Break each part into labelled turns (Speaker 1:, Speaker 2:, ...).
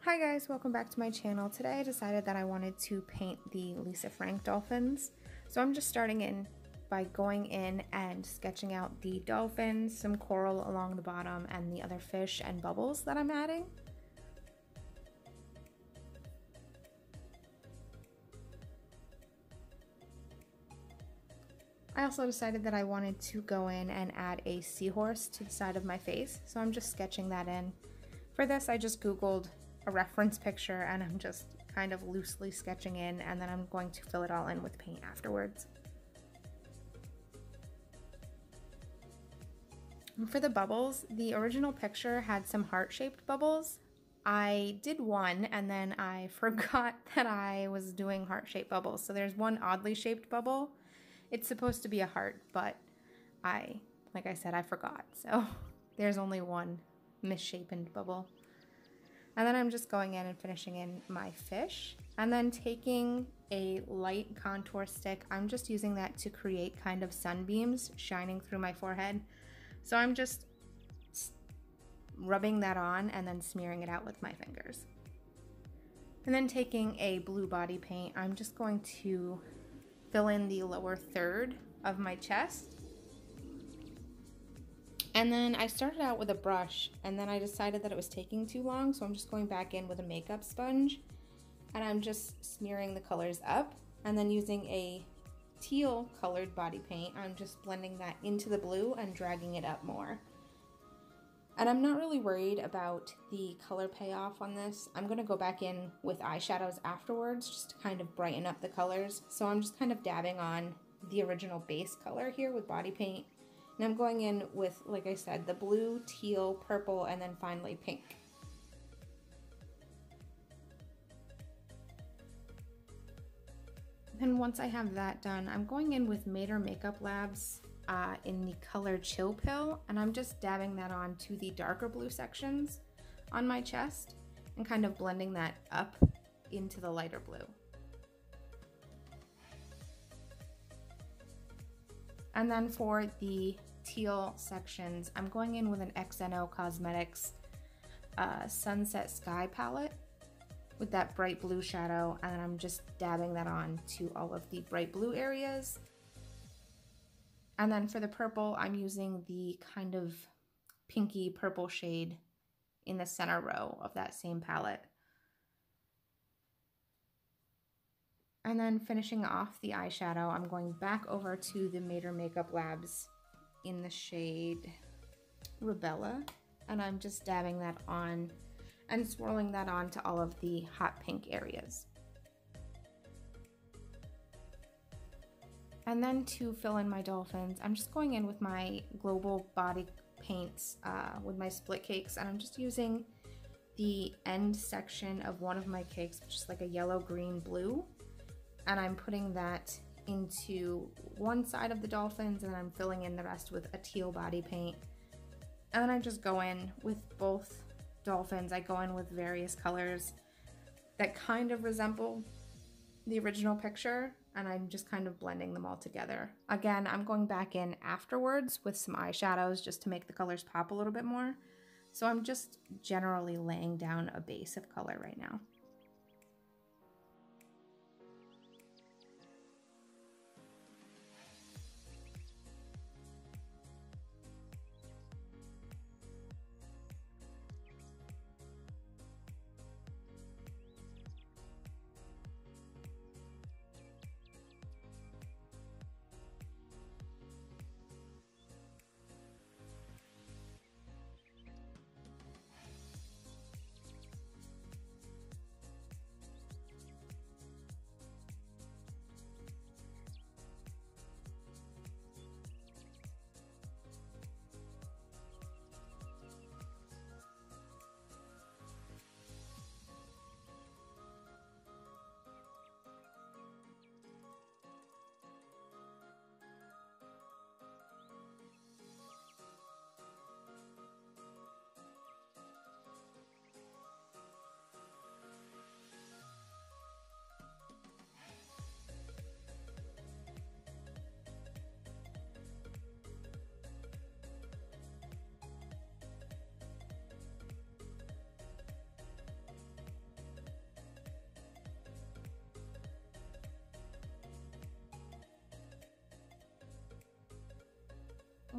Speaker 1: Hi guys, welcome back to my channel. Today I decided that I wanted to paint the Lisa Frank dolphins. So I'm just starting in by going in and sketching out the dolphins, some coral along the bottom, and the other fish and bubbles that I'm adding. I also decided that I wanted to go in and add a seahorse to the side of my face, so I'm just sketching that in. For this I just googled a reference picture and I'm just kind of loosely sketching in, and then I'm going to fill it all in with paint afterwards. And for the bubbles, the original picture had some heart-shaped bubbles. I did one and then I forgot that I was doing heart-shaped bubbles. So there's one oddly shaped bubble. It's supposed to be a heart, but like I said, I forgot. So there's only one misshapen bubble. And then I'm just going in and finishing in my fish. And then taking a light contour stick, I'm just using that to create kind of sunbeams shining through my forehead. So I'm just rubbing that on and then smearing it out with my fingers. And then taking a blue body paint, I'm just going to fill in the lower third of my chest. And then I started out with a brush and then I decided that it was taking too long, so I'm just going back in with a makeup sponge and I'm just smearing the colors up, and then using a teal colored body paint, I'm just blending that into the blue and dragging it up more. And I'm not really worried about the color payoff on this. I'm going to go back in with eyeshadows afterwards just to kind of brighten up the colors. So I'm just kind of dabbing on the original base color here with body paint. And I'm going in with, like I said, the blue, teal, purple, and then finally pink. And once I have that done, I'm going in with Mater Makeup Labs in the color Chill Pill, and I'm just dabbing that on to the darker blue sections on my chest and kind of blending that up into the lighter blue. And then for the teal sections, I'm going in with an XNO Cosmetics Sunset Sky palette with that bright blue shadow, and then I'm just dabbing that on to all of the bright blue areas. And then for the purple, I'm using the kind of pinky purple shade in the center row of that same palette. And then finishing off the eyeshadow, I'm going back over to the Mater Makeup Labs in the shade Rebella, and I'm just dabbing that on and swirling that on to all of the hot pink areas. And then to fill in my dolphins, I'm just going in with my global body paints with my split cakes, and I'm just using the end section of one of my cakes, which is like a yellow, green, blue, and I'm putting that into one side of the dolphins, and I'm filling in the rest with a teal body paint. And then I just go in with both dolphins. I go in with various colors that kind of resemble the original picture, and I'm just kind of blending them all together. Again, I'm going back in afterwards with some eyeshadows just to make the colors pop a little bit more. So I'm just generally laying down a base of color right now.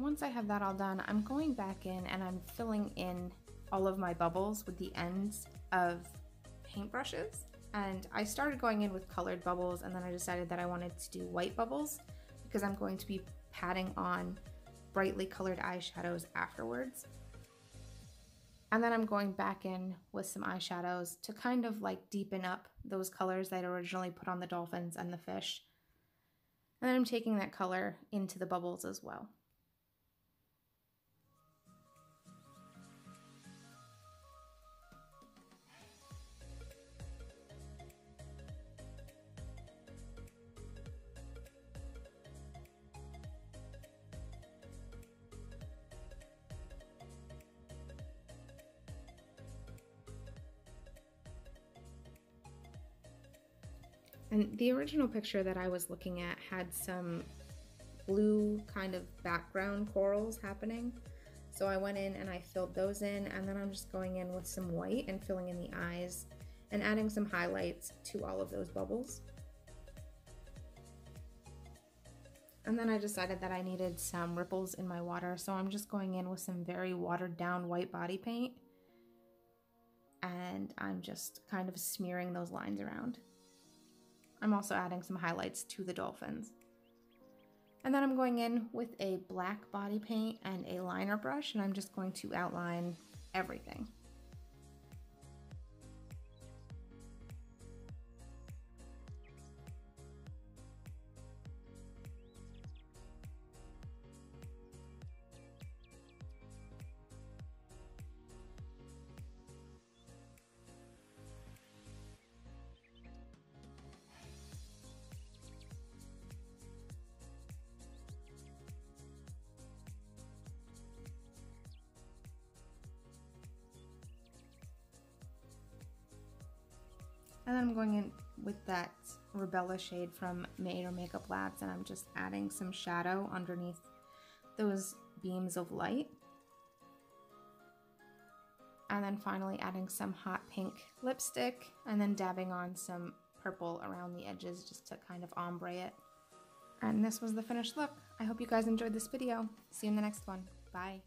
Speaker 1: Once I have that all done, I'm going back in and I'm filling in all of my bubbles with the ends of paintbrushes. And I started going in with colored bubbles, and then I decided that I wanted to do white bubbles because I'm going to be patting on brightly colored eyeshadows afterwards. And then I'm going back in with some eyeshadows to kind of like deepen up those colors that I originally put on the dolphins and the fish. And then I'm taking that color into the bubbles as well. And the original picture that I was looking at had some blue kind of background corals happening. So I went in and I filled those in, and then I'm just going in with some white and filling in the eyes and adding some highlights to all of those bubbles. And then I decided that I needed some ripples in my water, so I'm just going in with some very watered down white body paint, and I'm just kind of smearing those lines around. I'm also adding some highlights to the dolphins. And then I'm going in with a black body paint and a liner brush, and I'm just going to outline everything. And then I'm going in with that Rebella shade from Made or Makeup Labs, and I'm just adding some shadow underneath those beams of light. And then finally adding some hot pink lipstick, and then dabbing on some purple around the edges just to kind of ombre it. And this was the finished look. I hope you guys enjoyed this video. See you in the next one. Bye.